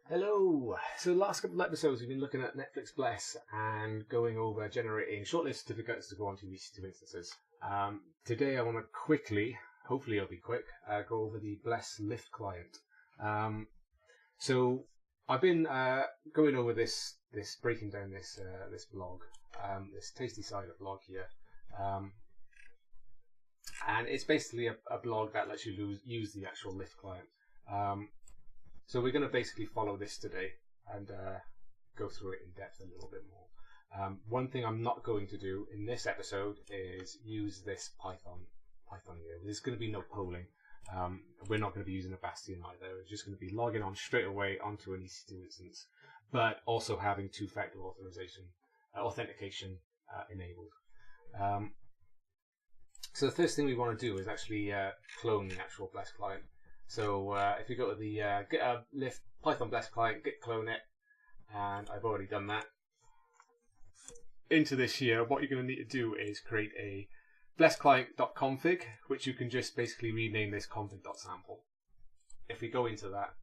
Hello! So the last couple of episodes we've been looking at Netflix Bless and going over generating shortlist certificates to go onto EC2 instances. Today I want to quickly, hopefully it'll be quick, go over the Bless lyft client. So I've been going over this, breaking down this blog, this tasty cider blog here. And it's basically a blog that lets you use the actual lyft client. So we're going to basically follow this today and go through it in depth a little bit more. One thing I'm not going to do in this episode is use this Python here. There's going to be no polling. We're not going to be using a Bastion either. We're just going to be logging on straight away onto an EC2 instance, but also having two-factor authentication enabled. So the first thing we want to do is actually clone the actual Bless client. So if you go to the lyft Python Bless client, git clone it, and I've already done that. Into this here, what you're going to need to do is create a blessclient.config, which you can just basically rename this config.sample. If we go into that,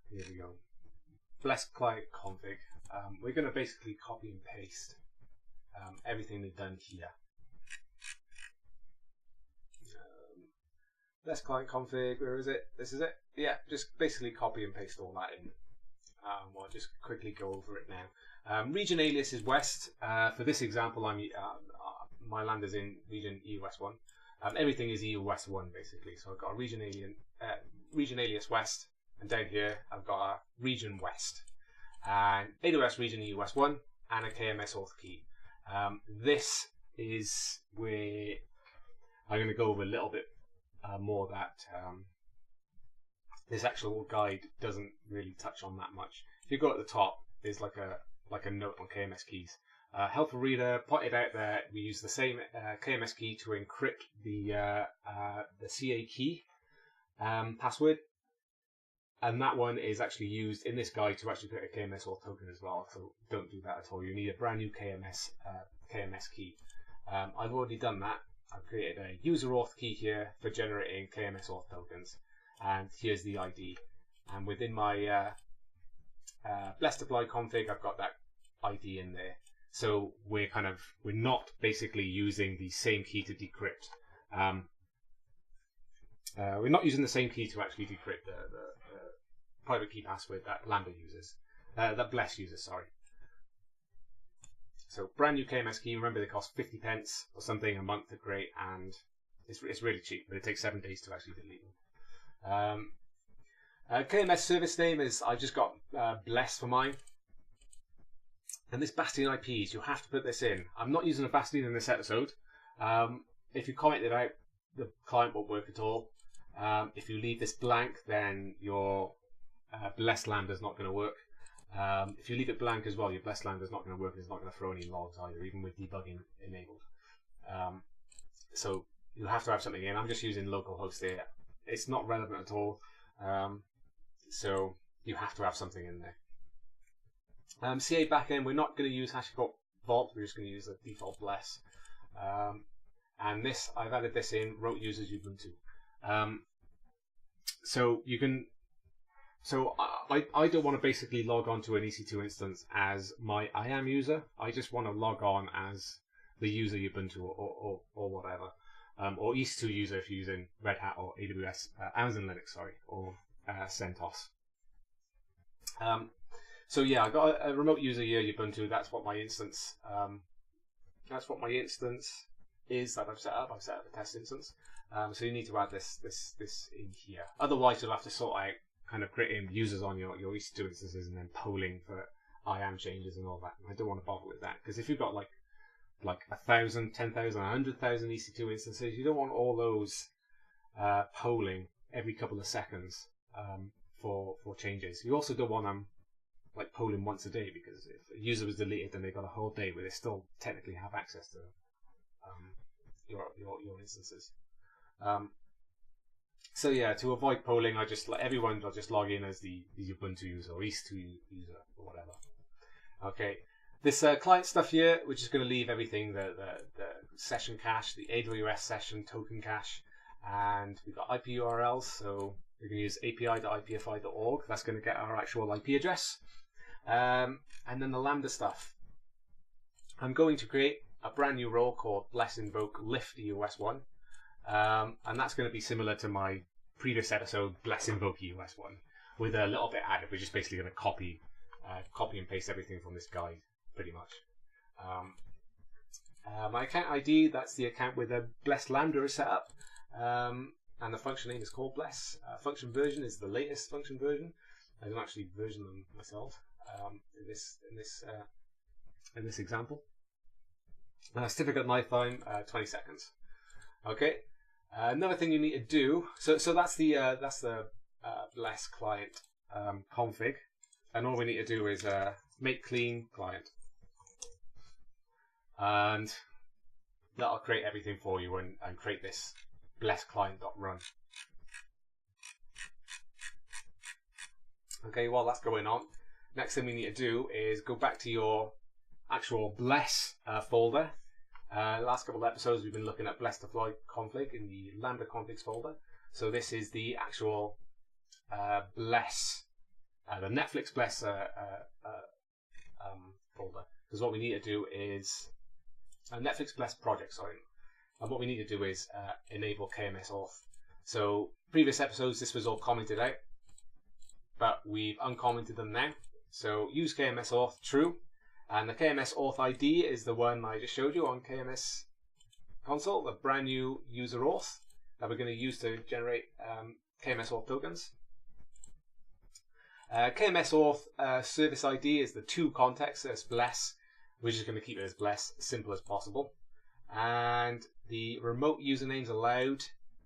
here we go, blessclient config. We're going to basically copy and paste everything we've done here. Blessclient config, where is it? This is it. Yeah, just basically copy and paste all that in. I'll just quickly go over it now. Region alias is West. For this example, my land is in region EU West 1. Everything is EU West 1 basically. So I've got a region alias West, and down here I've got a region West, and AWS region EU West 1, and a KMS auth key. This is where I'm going to go over a little bit more that this actual guide doesn't really touch on that much. If you go at the top, there's like a note on KMS keys. Helpful reader pointed out that we use the same KMS key to encrypt the CA key password, and that one is actually used in this guide to actually create a KMS auth token as well. So don't do that at all. You need a brand new KMS key. I've already done that. I've created a user auth key here for generating KMS auth tokens, and here's the ID. And within my bless deploy config, I've got that ID in there. So we're not basically using the same key to decrypt. We're not using the same key to actually decrypt the private key password that Lambda uses, that Bless uses. Sorry. So brand new KMS key. Remember, they cost 50 pence or something a month to create, and it's really cheap, but it takes 7 days to actually delete them. KMS service name is, I just got Bless for mine. And this Bastion IPs, you have to put this in. I'm not using a Bastion in this episode. If you comment it out, the client won't work at all. If you leave this blank, then your Bless Lambda is not going to work. If you leave it blank as well, your Bless Lambda is not going to work, and it's not going to throw any logs either, even with debugging enabled. So you have to have something in. I'm just using localhost here. It's not relevant at all. So you have to have something in there. CA backend, we're not going to use HashiCorp Vault, we're just going to use the default Bless. And this, I've added this in, root users Ubuntu. So you can, I don't want to basically log on to an EC2 instance as my IAM user. I just want to log on as the user Ubuntu or whatever. Or EC2 user if you're using Red Hat or AWS, Amazon Linux, sorry, or CentOS. So yeah, I got a remote user here, Ubuntu. That's what my instance. Is that I've set up. I've set up a test instance. So you need to add this in here. Otherwise, you'll have to sort out kind of creating users on your EC2 instances and then polling for IAM changes and all that. And I don't want to bother with that, because if you've got like 1,000, 10,000, 100,000 EC2 instances, you don't want all those polling every couple of seconds for changes. You also don't want them like polling once a day, because if a user was deleted, then they've got a whole day where they still technically have access to your instances. So yeah, to avoid polling, I'll just log in as the Ubuntu user or EC2 user or whatever. Okay, this client stuff here, we're just going to leave everything, the session cache, the AWS session token cache, and we've got IP URLs, so we're going to use api.ipfi.org. That's going to get our actual IP address. And then the Lambda stuff. I'm going to create a brand new role called bless invoke lyft EOS1, and that's going to be similar to my previous episode, bless invoke EOS1, with a little bit added. We're just basically going to copy and paste everything from this guide, pretty much. My account ID, that's the account where the bless lambda is set up, and the function name is called bless. Function version is the latest function version. I don't actually version them myself in this example. Certificate lifetime 20 seconds. Okay. Another thing you need to do. So that's the bless client config, and all we need to do is make clean client, and that'll create everything for you and create this blessclient.run. Okay, while that's going on, next thing we need to do is go back to your actual bless folder. Last couple of episodes we've been looking at bless deploy config in the lambda configs folder. So this is the actual bless, the Netflix bless folder. Because what we need to do is Netflix bless project, sorry. And what we need to do is enable KMS auth. So previous episodes this was all commented out, but we've uncommented them now. So use KMS auth true, and the KMS auth ID is the one I just showed you on KMS console, the brand new user auth that we're going to use to generate KMS auth tokens. KMS auth service ID is the to context as bless. We're just going to keep it as bless, simple as possible. And the remote usernames allowed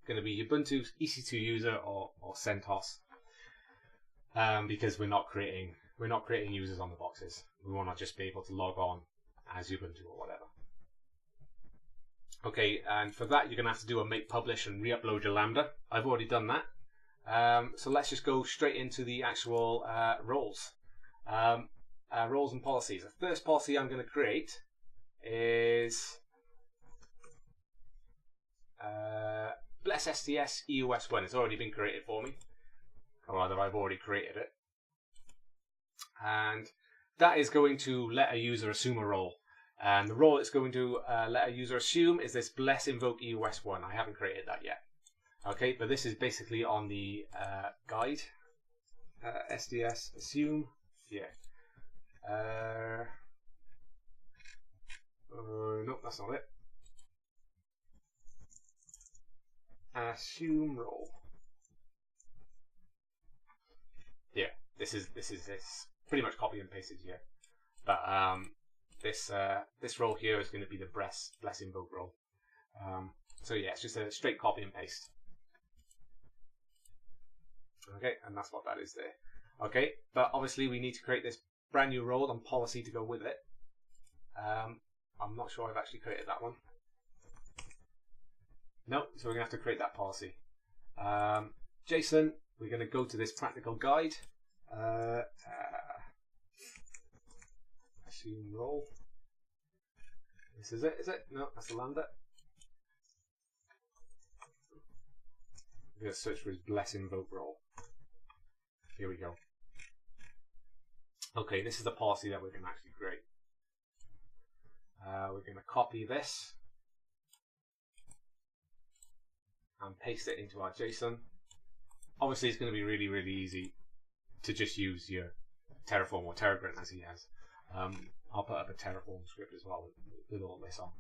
going to be Ubuntu, EC2 user, or CentOS, because we're not creating users on the boxes. We want to just be able to log on as Ubuntu or whatever. Okay, and for that you're going to have to do a make publish and re-upload your Lambda. I've already done that. So let's just go straight into the actual roles. Roles and policies. The first policy I'm going to create is bless STS EOS1. It's already been created for me, or rather I've already created it, and that is going to let a user assume a role, and the role it's going to let a user assume is this bless invoke EOS1. I haven't created that yet. Okay, but this is basically on the guide. STS assume, yeah. Nope, that's not it. Assume role. Yeah, this is pretty much copy and pasted here, but this role here is going to be the bless invoke role. So yeah, it's just a straight copy and paste. Okay, and that's what that is there. Okay, but obviously we need to create this brand new role and policy to go with it. I'm not sure I've actually created that one. No, so we're going to have to create that policy. JSON, we're going to go to this practical guide. Assume role. This is it, is it? No, that's the Lambda. We're going to search for his bless invoke role. Here we go. Okay, this is the policy that we're going to actually create. We're going to copy this and paste it into our JSON. Obviously, it's going to be really, really easy to just use your Terraform or Terragrant as he has. I'll put up a Terraform script as well with all this on.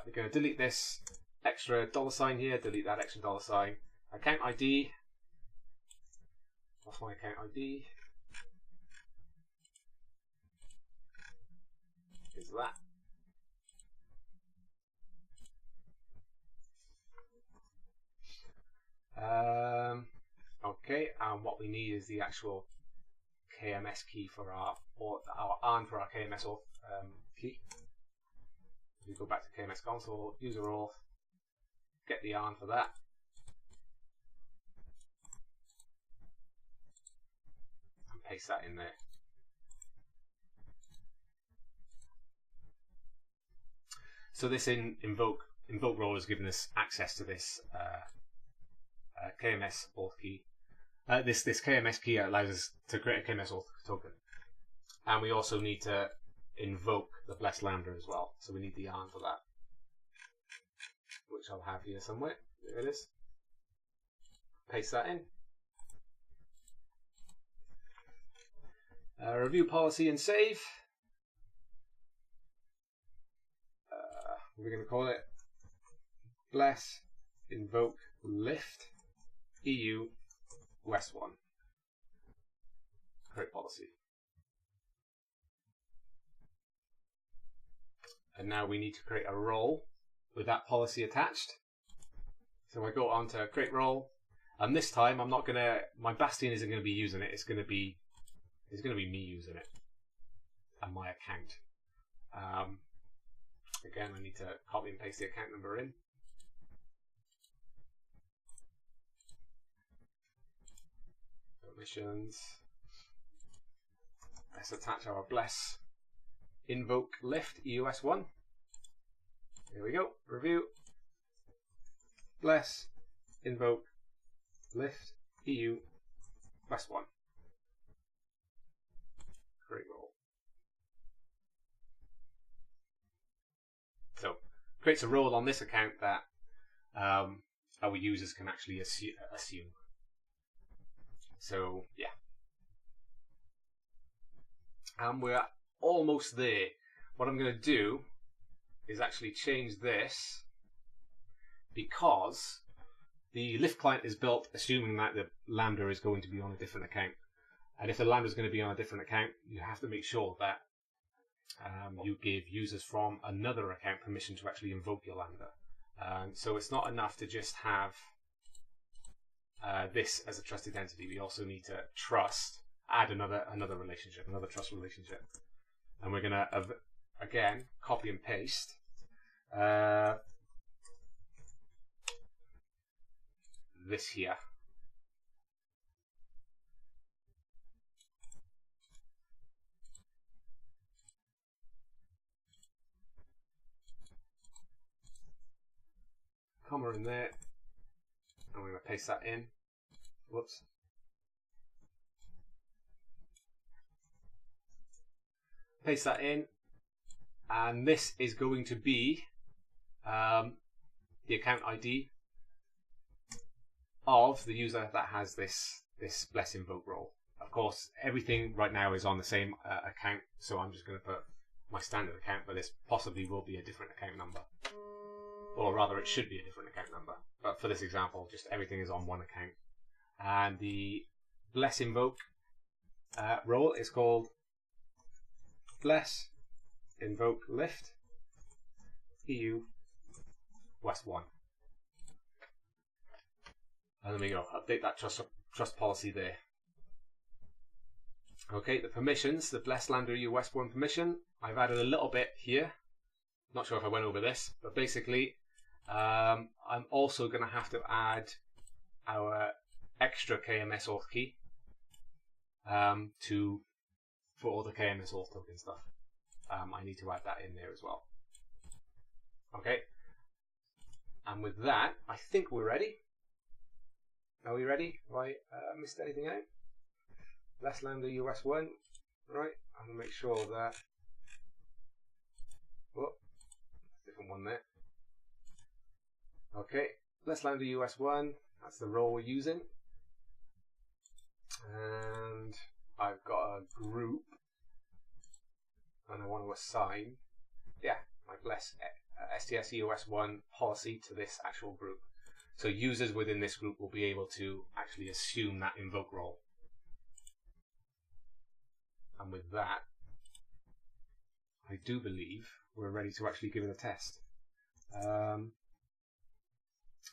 We're going to delete this extra $sign here, delete that extra $sign. Account ID. What's my account ID? Is that. Okay, and what we need is the actual KMS key for our ARN for our KMS auth key. We go back to KMS console, user auth, get the ARN for that. And paste that in there. So this invoke invoke role has given us access to this KMS auth key. This KMS key allows us to create a KMS auth token, and we also need to invoke the bless lambda as well. So we need the yarn for that, which I'll have here somewhere. There it is. Paste that in. Review policy and save. We're going to call it bless invoke lyft EU West 1. Create policy. And now we need to create a role with that policy attached. So I go on to create role, and this time I'm not gonna, my Bastion isn't gonna be using it. It's gonna be me using it and my account. Again, I need to copy and paste the account number in. Permissions. Let's attach our bless invoke lyft EUS1. Here we go. Review. Bless invoke lyft EU West 1. Create role. So creates a role on this account that our users can actually assume. So yeah, and we're almost there. What I'm going to do is actually change this, because the lyft client is built assuming that the lambda is going to be on a different account, and if the lambda is going to be on a different account, you have to make sure that you give users from another account permission to actually invoke your lambda. So it's not enough to just have this as a trusted entity. We also need to add another relationship, another trust relationship. And we're going to, again, copy and paste this here. Comma in there. I'm going to paste that in. Whoops. Paste that in, and this is going to be the account ID of the user that has this bless invoke role. Of course, everything right now is on the same account, so I'm just going to put my standard account, but this possibly will be a different account number, or rather it should be a different account number, but for this example just everything is on one account. And the bless invoke role is called bless invoke lyft EU West 1. And there we go. Update that trust policy there. Okay, the permissions, the bless lambda EU West 1 permission, I've added a little bit here. Not sure if I went over this, but basically I'm also going to have to add our extra KMS auth key for all the KMS auth token stuff. I need to add that in there as well. Okay, and with that, I think we're ready. Are we ready? Have I missed anything out? Bless lambda US 1. Right, I'm going to make sure that. Whoop, different one there. Okay, bless lambda US 1. That's the role we're using. And I've got a group, and I want to assign, my bless STS EOS 1 policy to this actual group. So users within this group will be able to actually assume that invoke role. And with that, I do believe we're ready to actually give it a test.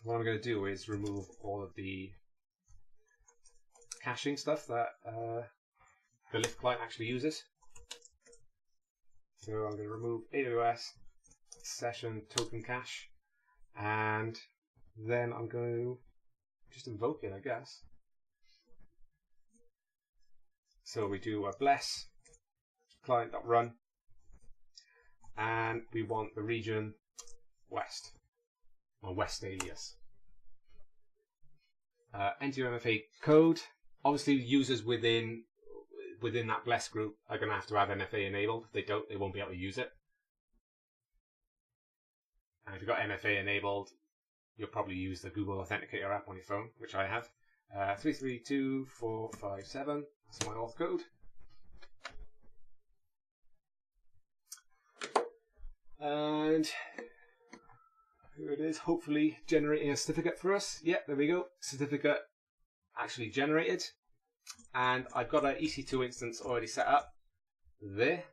What I'm going to do is remove all of the caching stuff that the lyft client actually uses. So I'm going to remove AWS session token cache, and then I'm going to just invoke it, I guess. So we do a bless client.run, and we want the region west. my West alias. Enter your MFA code. Obviously, users within that Bless group are going to have to have MFA enabled. If they don't, they won't be able to use it. And if you've got MFA enabled, you'll probably use the Google Authenticator app on your phone, which I have. 332457. That's my auth code. And here it is, hopefully generating a certificate for us. Yep, there we go. Certificate actually generated. And I've got an EC2 instance already set up there.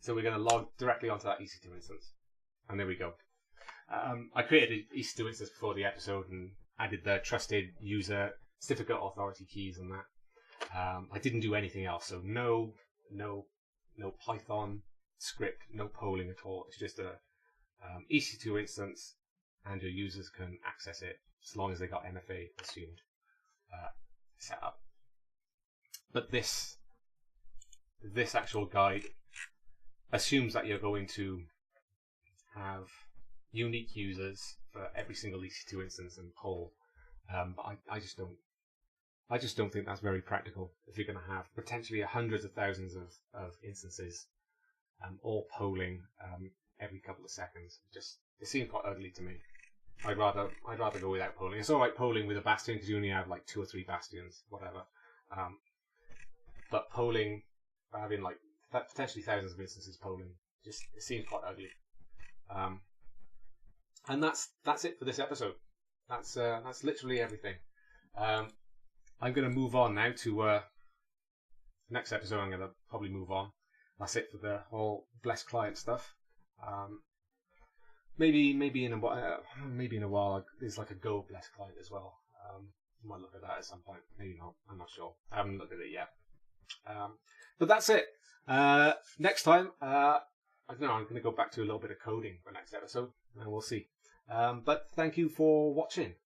So we're going to log directly onto that EC2 instance. And there we go. I created an EC2 instance before the episode and added the trusted user certificate authority keys and that. I didn't do anything else, so no Python script, no polling at all. It's just a EC2 instance, and your users can access it as long as they got MFA assumed set up. But this actual guide assumes that you're going to have unique users for every single EC2 instance and poll. But I just don't think that's very practical if you're going to have potentially hundreds of thousands of instances all polling every couple of seconds. It seems quite ugly to me. I'd rather go without polling. It's all right polling with a bastion because you only have like 2 or 3 bastions, whatever. But polling, having like potentially thousands of instances polling, it seems quite ugly. And that's it for this episode. That's literally everything. I'm going to move on now to next episode. I'm going to probably move on. That's it for the whole blessclient stuff. Maybe in a while there's like a Go blessclient as well. I might look at that at some point. Maybe not. I'm not sure. I haven't looked at it yet. But that's it. Next time, I don't know. I'm going to go back to a little bit of coding for next episode, and we'll see. But thank you for watching.